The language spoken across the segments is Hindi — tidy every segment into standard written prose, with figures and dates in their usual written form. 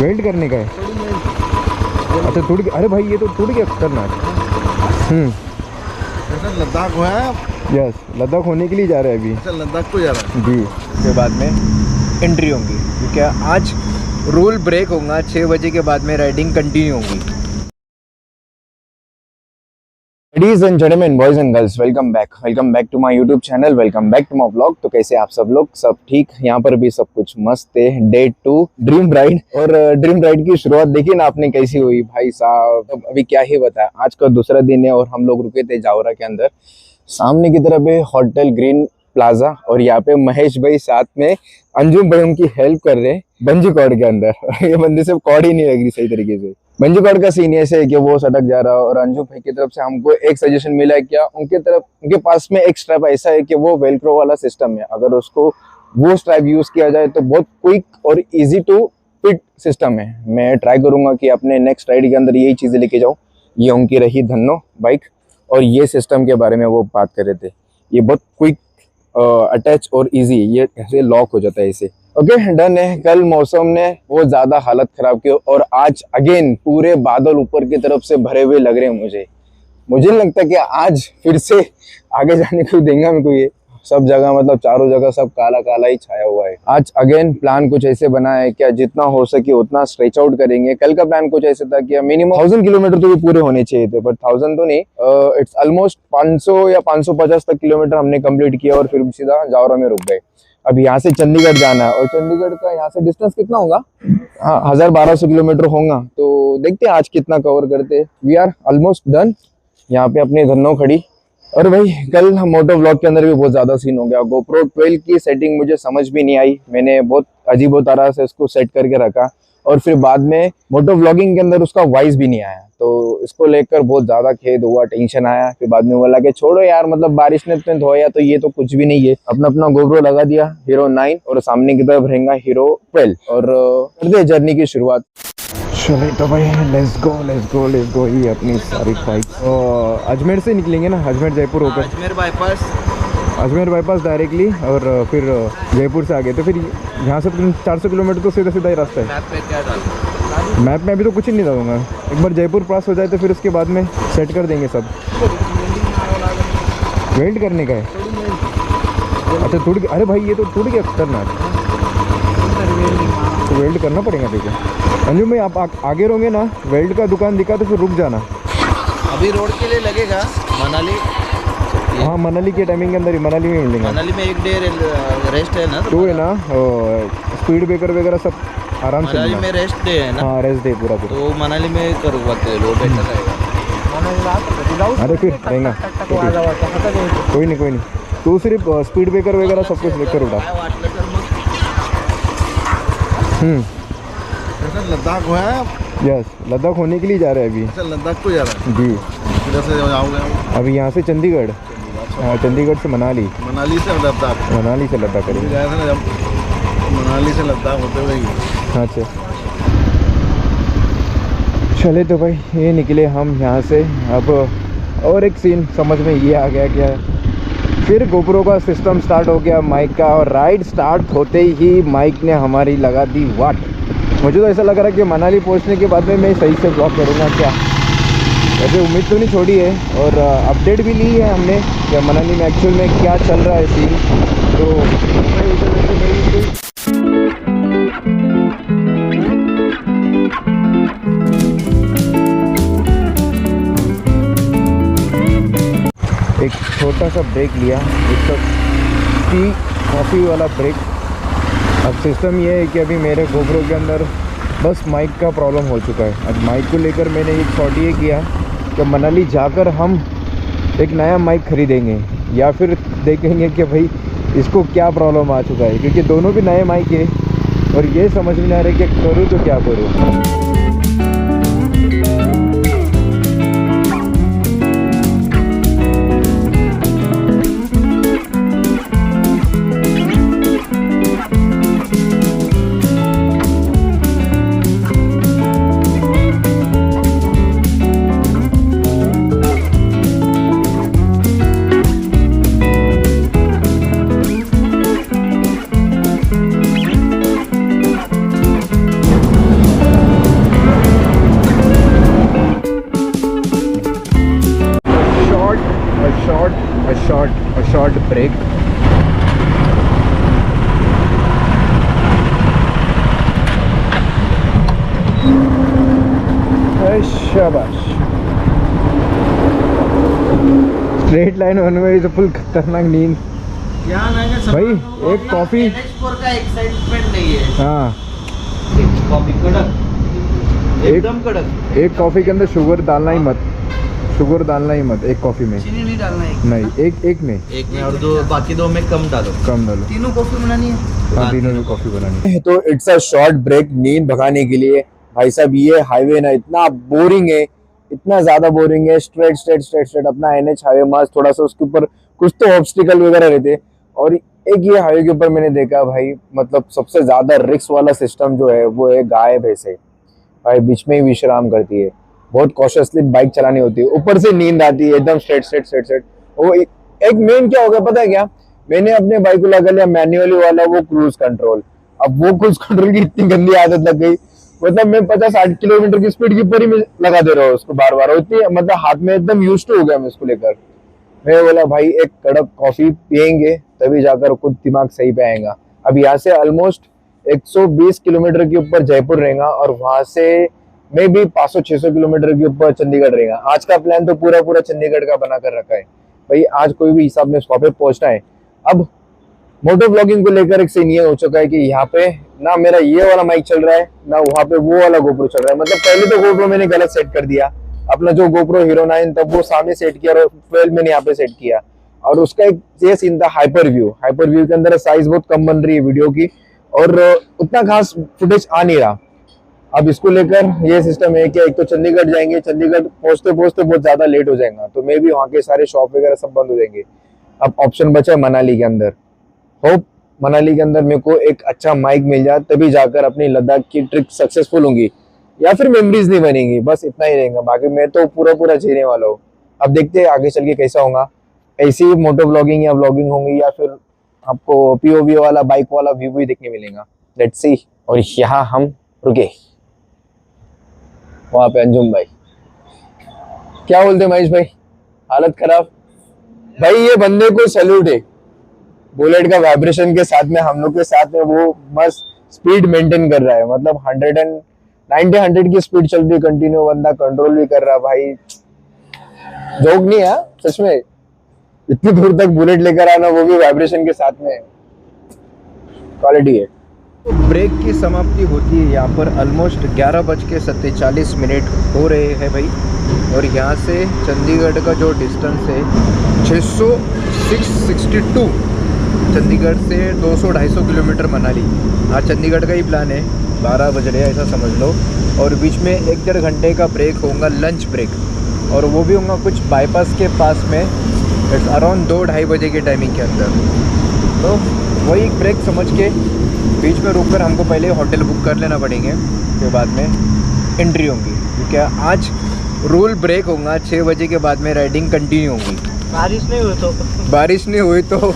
वेल्ड करने का है। अच्छा टूट गया, अरे भाई ये तो टूट गया खतरनाक। लद्दाख हुआ है। यस, लद्दाख होने के लिए जा रहे हैं अभी। अच्छा लद्दाख को जा रहा है जी। उसके बाद में एंट्री होंगी क्योंकि आज रूल ब्रेक होगा, 6 बजे के बाद में राइडिंग कंटिन्यू होगी। Ladies and gentlemen, boys and girls, welcome back to my YouTube channel, welcome back to my vlog। तो कैसे आप सब लोग? सब ठीक, यहाँ पर भी सब कुछ मस्त है। डे 2 ड्रीम राइड, और ड्रीम राइड की शुरुआत देखी ना आपने कैसी हुई भाई साहब। अभी क्या ही बताया, आज का दूसरा दिन है और हम लोग रुके थे जावरा के अंदर। सामने की तरफ है होटल ग्रीन प्लाजा, और यहाँ पे महेश भाई साथ में अंजुम भाई उनकी हेल्प कर रहे हैं बंजी कॉर्ड के अंदर। ये बंदे से कॉर्ड ही नहीं लग रही सही तरीके से। बंजी कॉर्ड का सीन ऐसे है कि वो सटक जा रहा है, और अंजुम भाई की तरफ से हमको एक सजेशन मिला है क्या, उनके पास में एक स्ट्रैप ऐसा है कि वो वेलक्रो वाला सिस्टम है। अगर उसको वो स्ट्रैप यूज किया जाए तो बहुत क्विक और इजी टू फिट सिस्टम है। मैं ट्राई करूंगा कि अपने नेक्स्ट राइड के अंदर यही चीजें लेके जाऊं। ये उनकी रही धन्नो बाइक, और ये सिस्टम के बारे में वो बात कर रहे थे। ये बहुत क्विक अटैच और इजी, ये ऐसे लॉक हो जाता है इसे। ओके डन है। कल मौसम ने बहुत ज्यादा हालत खराब की, और आज अगेन पूरे बादल ऊपर की तरफ से भरे हुए लग रहे हैं मुझे नहीं लगता कि आज फिर से आगे जाने को देंगे मेरे को। ये सब जगह मतलब चारों जगह सब काला काला ही छाया हुआ है। आज अगेन प्लान कुछ ऐसे बना है क्या, जितना हो सके उतना स्ट्रेच आउट करेंगे। कल का प्लान कुछ ऐसे था कि मिनिमम 1000 किलोमीटर तो भी पूरे होने चाहिए थे, बट 1000 तो नहीं, इट्स ऑलमोस्ट 500 या 550 तक किलोमीटर हमने कंप्लीट किया, और फिर सीधा जावरा में रुक गए। अब यहाँ से चंडीगढ़ जाना है, और चंडीगढ़ का यहाँ से डिस्टेंस कितना होगा? हाँ 1000-1200 किलोमीटर होगा। तो देखते हैं आज कितना कवर करते। We are almost done. यहाँ पे अपनी धन्नो खड़ी। और भाई कल मोटो व्लॉग के अंदर भी बहुत ज्यादा सीन हो गया। GoPro 12 की सेटिंग मुझे समझ भी नहीं आई, मैंने बहुत अजीबो तरह से इसको सेट करके रखा, और फिर बाद में मोटो व्लॉगिंग के अंदर उसका वॉइस भी नहीं आया। तो इसको लेकर बहुत ज्यादा खेद हुआ, टेंशन आया। फिर बाद में बोला कि छोड़ो यार, मतलब बारिश ने तो धोया तो ये तो कुछ भी नहीं है। अपना GoPro लगा दिया हीरो 9, और सामने की तरफ रहेगा हीरो 12, और कर दे जर्नी की शुरुआत। चले तो भाई लेट्स गो। ये अपनी सारी बाइक अजमेर से निकलेंगे ना, अजमेर जयपुर होकर अजमेर बाईपास डायरेक्टली, और फिर जयपुर से आगे। तो फिर यहाँ से 400 किलोमीटर तो सीधा ही रास्ता है। मैप में अभी तो कुछ ही नहीं डालूंगा, एक बार जयपुर पास हो जाए तो फिर उसके बाद में सेट कर देंगे सब। वेल्ड करने का है। अच्छा टूट गया, अरे भाई ये तो टूट गया खतरनाक। तो वेल्ड करना पड़ेगा देखो। अंजुम भाई आप आगे रहोगे ना, वेल्ड का दुकान दिखा तो फिर रुक जाना। अभी रोड के लिए लगेगा मनाली। हाँ मनाली के टाइमिंग के अंदर ही मनाली में मिलेंगे। मनाली में एक डे रेस्ट है ना, तो है ना स्पीड ब्रेकर वगैरह सब आराम से। मनाली में रेस्ट डे है ना। हाँ रेस्ट डे पूरा। तो मनाली में करूँगा वो बेटर रहेगा। अरे फिर रहेगा कोई नहीं। तू सिर्फ स्पीड ब्रेकर वगैरह सब कुछ लेकर उठा। लद्दाख हुआ है। यस, लद्दाख होने के लिए जा रहे हैं अभी। अच्छा लद्दाख को जा रहा है जी। किधर से जाओगे? अभी यहाँ से चंडीगढ़। हाँ चंडीगढ़ से मनाली से लद्दाख। मनाली से लद्दाख करेंगे। गया था ना जब, मनाली से लद्दाख होते हुए। अच्छा चले तो भाई ये निकले हम यहाँ से। अब और एक सीन समझ में ये आ गया क्या, फिर GoPro का सिस्टम स्टार्ट हो गया माइक का, और राइड स्टार्ट होते ही माइक ने हमारी लगा दी वाट। मुझे तो ऐसा लग रहा है कि मनाली पहुंचने के बाद में मैं सही से ब्लॉग करूँगा क्या। वैसे उम्मीद तो नहीं छोड़ी है, और अपडेट भी ली है हमने कि मनाली में एक्चुअल में क्या चल रहा है सीन। तो एक छोटा सा ब्रेक लिया, एक टी कॉफ़ी वाला ब्रेक। अब सिस्टम ये है कि अभी मेरे GoPro के अंदर बस माइक का प्रॉब्लम हो चुका है। अब माइक को लेकर मैंने एक शॉट ये किया कि मनाली जाकर हम एक नया माइक खरीदेंगे, या फिर देखेंगे कि भाई इसको क्या प्रॉब्लम आ चुका है, क्योंकि दोनों भी नए माइक है, और ये समझ में नहीं आ रहा है कि करूँ तो क्या करूँ। Short break. शाबाश। स्ट्रेट लाइन होने में तो फुल खतरनाक नींद भाई। एक कॉफी का एक्साइटमेंट नहीं है। हाँ, कॉफी कड़क, एकदम कड़क। एक कॉफी के अंदर शुगर डालना ही मत, शुगर डालना ही मत एक कॉफी में। चीनी नहीं डालना है। नहीं, एक में, एक में और दो, बाकी दो में कम डालो। कम डालो। तीनों कॉफी बनानी है। हाँ, तीनों में कॉफी बनानी है। तो इट्स अ शॉर्ट ब्रेक नींद भगाने के लिए। भाई साहब ये हाईवे ना इतना बोरिंग है, इतना ज्यादा बोरिंग है। स्ट्रेट स्ट्रेट स्ट्रेट स्ट्रेट अपना एनएच हाईवे मस्त, थोड़ा सा उसके ऊपर कुछ तो ऑब्स्टिकल वगैरह रहते। और एक ये हाईवे के ऊपर मैंने देखा भाई, मतलब सबसे ज्यादा रिस्क वाला सिस्टम जो है वो है गाय भैंसे। भाई बीच में ही विश्राम करती है, बहुत कॉशियसली बाइक चलानी होती है, ऊपर से नींद आती है एकदम स्ट्रेट स्ट्रेट स्ट्रेट स्ट्रेट। वो एक मेन क्या हो गया पता है क्या, मैंने अपने बाइक को लगा लिया मैन्युअली वाला वो क्रूज कंट्रोल। अब वो क्रूज कंट्रोल की इतनी गंदी आदत लग गई, मतलब मैं 50-60 किलोमीटर की स्पीड के ऊपर ही लगा दे रहा हूँ उसको बार बार। इतनी मतलब हाथ में एकदम यूज्ड हो गया मैं इसको लेकर। मैं बोला भाई एक कड़क कॉफी पियेंगे तभी जाकर खुद दिमाग सही पे आएगा। अब यहाँ से ऑलमोस्ट 120 किलोमीटर के ऊपर जयपुर रहेगा और वहां से मे भी 500-600 किलोमीटर के ऊपर चंडीगढ़ रहेगा। आज का प्लान तो पूरा पूरा चंडीगढ़ का बना कर रखा है भाई, आज कोई भी हिसाब में वहां पे पहुंचना है। अब मोटो ब्लॉगिंग को लेकर एक सीन ये हो चुका है कि यहाँ पे ना मेरा ये वाला माइक चल रहा है ना वहाँ पे वो वाला गोप्रो चल रहा है। मतलब पहले तो गोप्रो मैंने गलत सेट कर दिया अपना, जो गोप्रो हीरो 9 तब वो सामने सेट किया और 12 मैंने यहाँ पे सेट किया। और उसका एक ये सीन था हाइपर व्यू। हाइपर व्यू के अंदर साइज बहुत कम बन रही है वीडियो की और उतना खास फुटेज आ नहीं रहा। अब इसको लेकर ये सिस्टम है कि एक तो चंडीगढ़ जाएंगे, चंडीगढ़ पहुंचते पहुंचते बहुत ज्यादा लेट हो जाएगा, तो मे भी वहाँ के सारे शॉप वगैरह सब बंद हो जाएंगे। अब ऑप्शन बचा है मनाली के अंदर। होप मनाली के अंदर मेरे को एक अच्छा माइक मिल जाए तभी जाकर अपनी लद्दाख की ट्रिप सक्सेसफुल होंगी, या फिर मेमोरीज नहीं बनेंगी, बस इतना ही रहेगा। बाकी मैं तो पूरा पूरा जीने वाला हूँ। अब देखते हैं आगे चल के कैसा होगा, ऐसी मोटो ब्लॉगिंग या ब्लॉगिंग होंगी या फिर आपको पीओवी वाला बाइक वाला व्यू भी देखने मिलेगा। Let's see. और यहाँ हम रुके, वहां पे अंजुम भाई क्या बोलते महेश भाई, हालत खराब भाई। ये बंदे को सैल्यूट है, बुलेट का वाइब्रेशन के साथ में हम लोग के साथ में वो मस्त स्पीड मेंटेन कर रहा है। मतलब 190 की स्पीड चल रही है कंटिन्यू, बंदा कंट्रोल भी कर रहा है भाई। जोक नहीं है सच में, इतनी दूर तक बुलेट लेकर आना वो भी वाइब्रेशन के साथ में, क्वालिटी है। ब्रेक की समाप्ति होती है यहाँ पर ऑलमोस्ट 11:47 हो रहे हैं भाई। और यहाँ से चंडीगढ़ का जो डिस्टेंस है 662, चंडीगढ़ से 200-250 किलोमीटर मनाली। आज चंडीगढ़ का ही प्लान है, 12 बज रहे हैं ऐसा समझ लो। और बीच में 1-1.5 घंटे का ब्रेक होगा, लंच ब्रेक, और वो भी होगा कुछ बाईपास के पास में, इट्स अराउंड 2-2:30 बजे के टाइमिंग के अंदर। तो वही एक ब्रेक समझ के बीच में रुककर हमको पहले होटल बुक कर लेना पड़ेंगे, फिर बाद में एंट्री होगी, क्योंकि आज रूल ब्रेक होगा। 6 बजे के बाद में राइडिंग कंटिन्यू होगी। बारिश नहीं हुई तो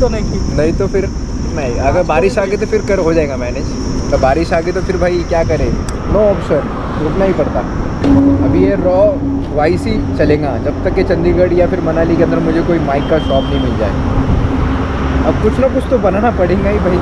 नहीं तो फिर नहीं। अगर बारिश आ गई तो फिर कर हो जाएगा मैनेज, तो बारिश आ गई तो फिर भाई क्या करें, नो ऑप्शन, रुकना ही पड़ता। अभी ये रॉ वाईसी चलेगा जब तक कि चंडीगढ़ या फिर मनाली के अंदर मुझे कोई माइक का शॉप नहीं मिल जाए। अब कुछ ना कुछ तो बनाना पड़ेगा ही भाई।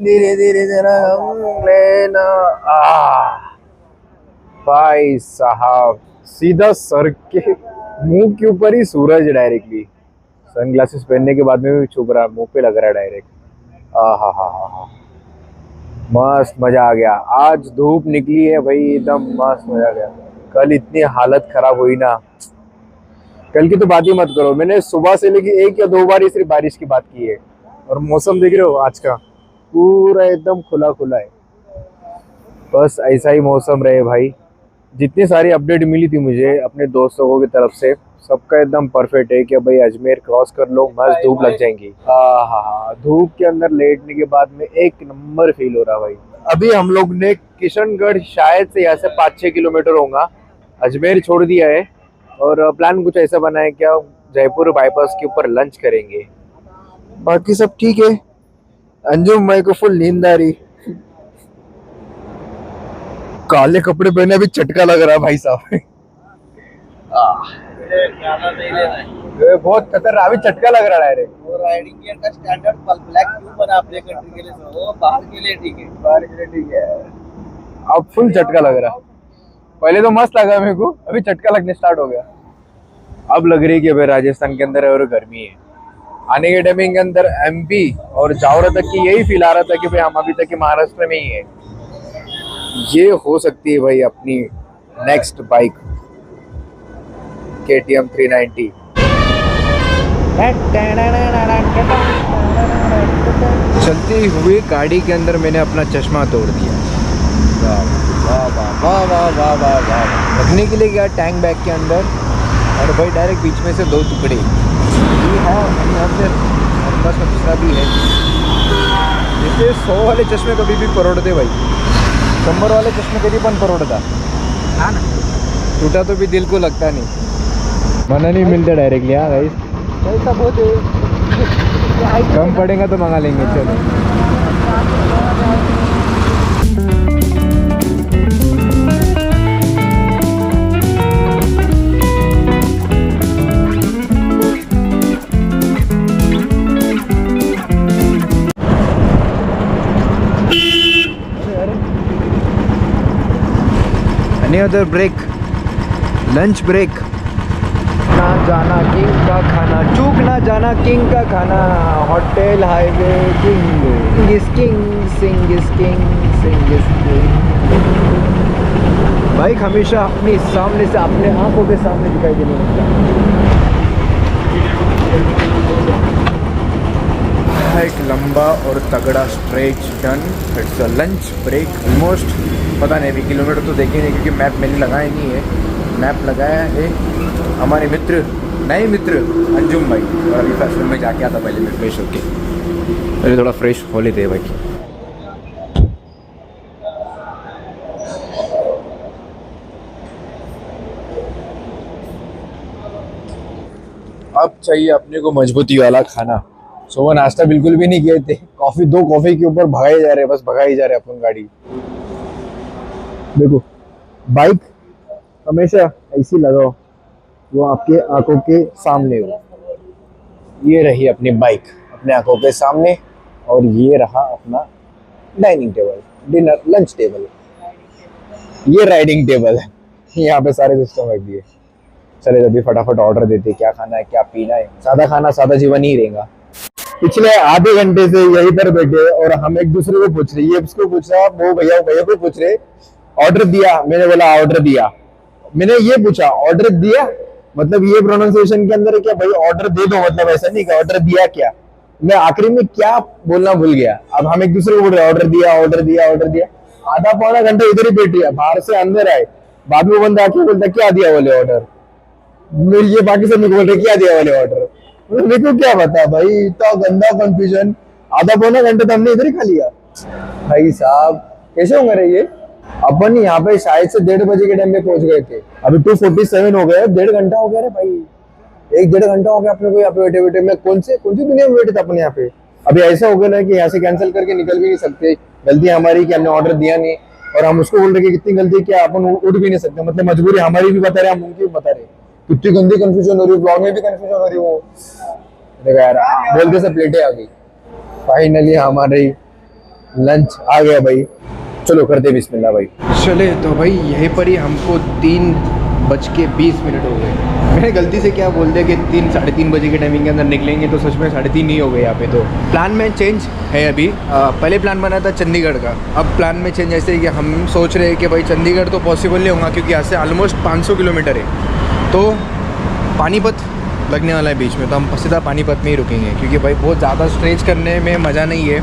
धीरे धीरे जरा गम लेना। भाई साहब सीधा सर के मुंह के ऊपर ही सूरज डायरेक्टली। सनग्लासेस पहनने के बाद में भी चुभ रहा, मुंह पे लग रहा है डायरेक्ट। हा, मस्त मजा आ गया। आज धूप निकली है भाई, एकदम मस्त मजा आ गया। कल इतनी हालत खराब हुई ना, कल की तो बात ही मत करो। मैंने सुबह से लेके 1 या 2 बार ही सिर्फ बारिश की बात की है। और मौसम देख रहे हो आज का, पूरा एकदम खुला खुला है। बस ऐसा ही मौसम रहे भाई। जितनी सारी अपडेट मिली थी मुझे अपने दोस्तों की तरफ से, सबका एकदम परफेक्ट है कि भाई अजमेर क्रॉस कर लो, मस्त धूप लग जाएंगी। हाँ, धूप के अंदर लेटने के बाद में एक नंबर फील हो रहा भाई। अभी हम लोग ने किशनगढ़ शायद से यहाँ से 5-6 किलोमीटर होगा, अजमेर छोड़ दिया है। और प्लान कुछ ऐसा बना है क्या, जयपुर बाईपास के ऊपर लंच करेंगे। बाकी सब ठीक है। अंजुम भाई को फुल नींद आ रही, काले कपड़े पहने अभी चटका लग रहा है भाई साहब। ये बहुत खतरनाक, अभी चटका लग रहा है। वो राइडिंग गियर का स्टैंडर्ड ब्लैक क्यों बना अपने कंट्री के लिए? वो बाहर के लिए ठीक है, बाहर के लिए ठीक है। अब फुल चटका लग रहा। पहले तो मस्त लगा मेरे को, अभी चटका लगने स्टार्ट हो गया। अब लग रही है कि भाई राजस्थान के अंदर और गर्मी है। आने के टाइमिंग के अंदर एमपी और जावरा तक की यही फील आ रहा था कि भाई हम अभी तक के महाराष्ट्र में ही है। ये हो सकती है भाई अपनी नेक्स्ट बाइक KTM 390। चलती हुई गाड़ी के अंदर मैंने अपना चश्मा तोड़ दिया। वाह वाह वाह वाह वाह वाह वाह। रखने के लिए गया टैंक बैग के अंदर, और भाई डायरेक्ट बीच में से 2 टुकड़े। ये है और बस दूसरा भी है। जैसे 100 वाले चश्मे कभी भी परोड़ते भाई, 100 वाले चश्मे कभी पण परोड़ता। हाँ ना, टूटा तो भी दिल को लगता नहीं, मना नहीं मिलता डायरेक्टली। हाँ भाई, ऐसा बहुत कम पड़ेगा तो मंगा लेंगे। चलो अदर ब्रेक, लंच ब्रेक। ना जाना किंग का खाना, चूक ना जाना किंग का खाना। Hotel highway king is king, Singh is king, Singh is king. Bike हमेशा अपनी सामने से, अपने आंखों के सामने दिखाई देने लगता है। एक लंबा और तगड़ा stretch done. It's a lunch break almost. पता नहीं अभी किलोमीटर तो देखे नहीं, क्योंकि मैप मैंने लगाया नहीं है। मैप लगाया है हमारे मित्र, नए मित्र अंजुम भाई। और अभी फैशन में जाके आता, पहले मैं फ्रेश होके, पहले थोड़ा फ्रेश हो लेते भाई। अब चाहिए अपने को मजबूती वाला खाना। सुबह नाश्ता बिल्कुल भी नहीं किए थे, कॉफी 2 कॉफी के ऊपर भगाए जा रहे, बस भगाई जा रहे अपन गाड़ी। देखो, बाइक हमेशा ऐसी लगाओ वो आपके आंखों के सामने हो। ये रही अपनी बाइक अपने आंखों के सामने, और ये रहा अपना dining table, dinner lunch table. ये राइडिंग टेबल है, यहाँ पे सारे सिस्टम रख दिए। चले अभी फटाफट ऑर्डर देते, क्या खाना है क्या पीना है। सादा खाना सादा जीवन ही रहेगा। पिछले आधे घंटे से यहीं पर बैठे और हम एक दूसरे को पूछ रहे, ये इसको पूछ रहा, वो भैया को पूछ रहे ऑर्डर दिया। मैंने बोला ऑर्डर दिया। मैंने ये पूछा ऑर्डर दिया, मतलब ये प्रोनाउंसिएशन के अंदर है क्या भाई, ऑर्डर दे दो, मतलब ऐसा नहीं कि ऑर्डर दिया क्या। मैं आखिरी में क्या बोलना भूल गया। अब हम एक दूसरे को बोल रहे ऑर्डर दिया ऑर्डर दिया ऑर्डर दिया। आधा पौना घंटा इधर ही बैठी है, बाहर से अंदर आए, बाद में बंदा आके बोलता क्या दिया बोले ऑर्डर। ये बाकी सब बोल रहे क्या दिया बोले ऑर्डर। मेरे को क्या बता भाई, इतना गंदा कंफ्यूजन। आधा पौना घंटा तो हमने इधर ही खा लिया भाई साहब। कैसे होंगे रे ये। अपन यहाँ पे शायद से 1:30 बजे के टाइम पे पहुंच गए थे, अभी 2:47 हो गए, 1.5 घंटा हो गया रे भाई। 1-1.5 घंटा हो गया अपने को यहाँ पे बैठे बैठे। मैं कौन सी दुनिया में बैठे थे अपन यहाँ पे। अभी ऐसा हो गया ना कि यहाँ से कैंसिल करके निकल भी नहीं सकते। गलती हमारी कि हमने ऑर्डर दिया नहीं, और हम उसको बोल रहे कि कितनी गलती क्या अपन उठ भी नहीं सकते। मतलब मजबूरी हमारी भी बता रहे, हम उनकी भी बता रहे। कितनी गंदी कंफ्यूजन हो रही है, ब्लॉग में भी कंफ्यूजन हो रही है। वो देखा यार, बोलते से प्लेटें आ गई। फाइनली हमारी लंच आ गया भाई। चलो करते बिस्मिल्लाह भाई। चले तो भाई यहीं पर ही हमको 3:20 हो गए। मैंने गलती से क्या बोल दिया कि 3-3:30 बजे के टाइमिंग के अंदर निकलेंगे, तो सच में 3:30 ही हो गए यहाँ पे। तो प्लान में चेंज है अभी। पहले प्लान बना था चंडीगढ़ का, अब प्लान में चेंज ऐसे है कि हम सोच रहे हैं कि भाई चंडीगढ़ तो पॉसिबल नहीं होगा, क्योंकि यहाँ से ऑलमोस्ट 500 किलोमीटर है। तो पानीपत लगने वाला है बीच में, तो हम सीधा पानीपत में ही रुकेंगे, क्योंकि भाई बहुत ज़्यादा स्ट्रेच करने में मज़ा नहीं है,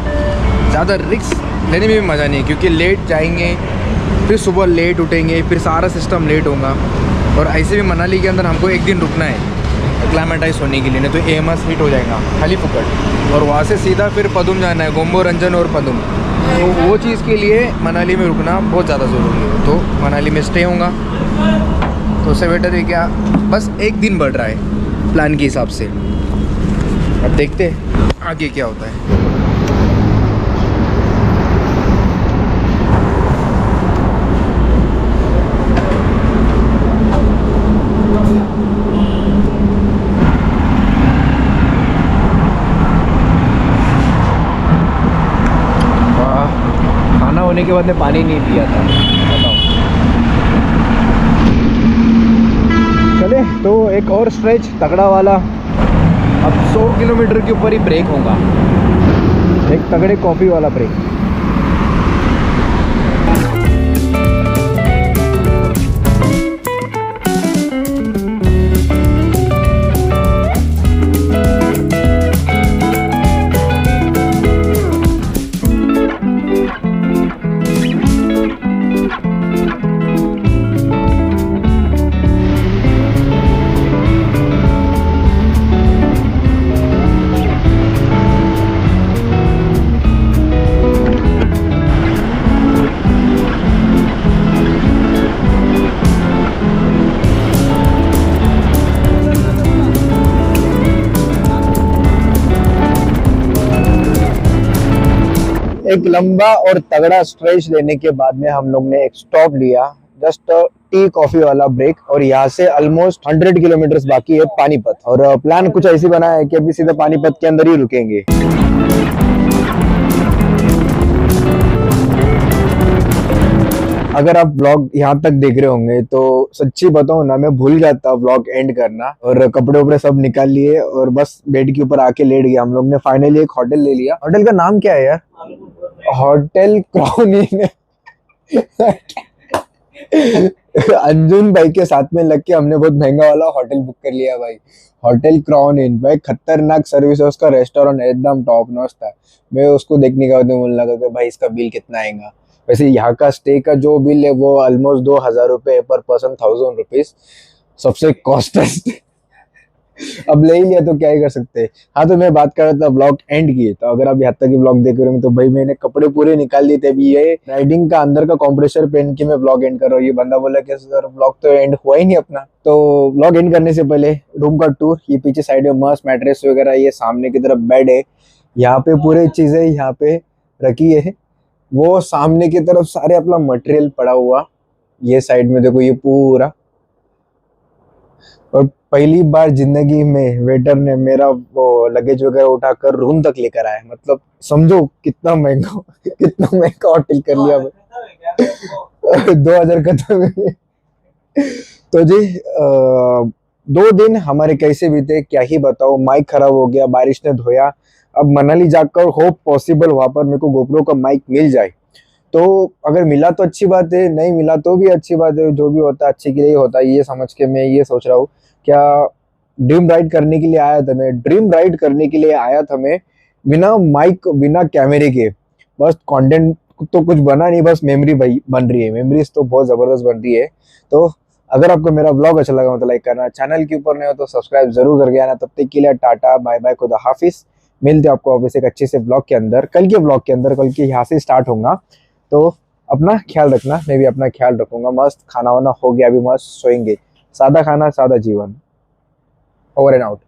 ज़्यादा रिस्क लेने में भी मज़ा नहीं है, क्योंकि लेट जाएंगे, फिर सुबह लेट उठेंगे, फिर सारा सिस्टम लेट होगा। और ऐसे भी मनाली के अंदर हमको एक दिन रुकना है एक्लामेटाइज होने के लिए, नहीं तो एएमएस हिट हो जाएगा खाली फुकट। और वहाँ से सीधा फिर पदुम जाना है, गोम्बो रंजन और पदुम। तो वो चीज़ के लिए मनाली में रुकना बहुत ज़्यादा ज़रूरी है। तो मनाली में स्टे होगा, तो उससे बेटर है क्या, बस एक दिन बढ़ रहा है प्लान के हिसाब से। अब देखते हैं आगे क्या होता है। खाना होने के बाद में पानी नहीं पिया था, बताओ। चले तो एक और स्ट्रेच तगड़ा वाला। अब 100 किलोमीटर के ऊपर ही ब्रेक होगा, एक तगड़े कॉफ़ी वाला ब्रेक। एक लंबा और तगड़ा स्ट्रेच लेने के बाद में हम लोग ने एक स्टॉप लिया, जस्ट टी कॉफी वाला ब्रेक। और यहाँ से ऑलमोस्ट 100 किलोमीटर बाकी है पानीपत। और प्लान कुछ ऐसी बना है कि अभी सीधा पानीपत के अंदर ही रुकेंगे। अगर आप व्लॉग यहाँ तक देख रहे होंगे तो सच्ची बताऊं ना, मैं भूल जाता व्लॉग एंड करना, और कपड़े उपड़े सब निकाल लिए और बस बेड के ऊपर आके लेट गया। हम लोग ने फाइनली एक होटल ले लिया। होटल का नाम क्या है यार? होटल क्राउन इन। अंजुन भाई के साथ में लग के हमने बहुत महंगा वाला होटल बुक कर लिया भाई, होटल क्राउन इन। भाई खतरनाक सर्विस है उसका, रेस्टोरेंट एकदम टॉप नॉच था। मैं उसको देखने का मुझे लगा कि भाई इसका बिल कितना आएगा। वैसे यहाँ का स्टे का जो बिल है वो ऑलमोस्ट 2000 रुपये पर पर्सन, 1000 रुपीज सबसे कॉस्टेस्ट। अब ले ही लिया तो क्या ही कर सकते हैं। हाँ, तो मैं बात कर रहा था ब्लॉग एंड की। तो अगर आप यहाँ तक ब्लॉग देख रहे होंगे तो भाई मैंने कपड़े पूरे निकाल लिए थे। अभी ये राइडिंग का अंदर का कॉम्प्रेसर पहन के मैं ब्लॉग एंड कर रहा हूँ। ये बंदा बोला कि सर ब्लॉग तो एंड हुआ ही नहीं अपना। तो ब्लॉग एंड करने से पहले रूम का टूर। ये पीछे साइड में मस्त मैट्रेस वगैरह, ये सामने की तरफ बेड है, यहाँ पे पूरे चीजें यहाँ पे रखी है। वो सामने की तरफ सारे अपना मटेरियल पड़ा हुआ, ये साइड में देखो ये पूरा। और पहली बार जिंदगी में वेटर ने मेरा वो लगेज वगैरह उठाकर रूम तक लेकर आया। मतलब समझो कितना महंगा होटल कर लिया भाई। 2000 खत्म। तो जी 2 दिन हमारे कैसे बीते क्या ही बताओ। माइक खराब हो गया, बारिश ने धोया। अब मनाली जाकर होप पॉसिबल वहां पर मेरे को गोप्रो का माइक मिल जाए। तो अगर मिला तो अच्छी बात है, नहीं मिला तो भी अच्छी बात है। जो भी होता है अच्छे के लिए होता है, ये समझ के मैं ये सोच रहा हूँ। क्या ड्रीम राइड करने के लिए आया था मैं, ड्रीम राइड करने के लिए आया था मैं बिना माइक बिना कैमरे के। बस कंटेंट तो कुछ बना नहीं, बस मेमोरी बन रही है। मेमोरीज तो बहुत जबरदस्त बन रही है। तो अगर आपको मेरा ब्लॉग अच्छा लगा हो तो लाइक करना, चैनल के ऊपर नहीं हो तो सब्सक्राइब जरूर करके आना। तब तक के लिए टाटा बाय बाय, खुदा हाफिज। मिलते हैं आपको वापस एक अच्छे से ब्लॉग के अंदर, कल के ब्लॉग के अंदर। कल के यहाँ से स्टार्ट होगा, तो अपना ख्याल रखना, मैं भी अपना ख्याल रखूंगा। मस्त खाना वाना हो गया, अभी मस्त सोएंगे। सादा खाना सादा जीवन। Over and out.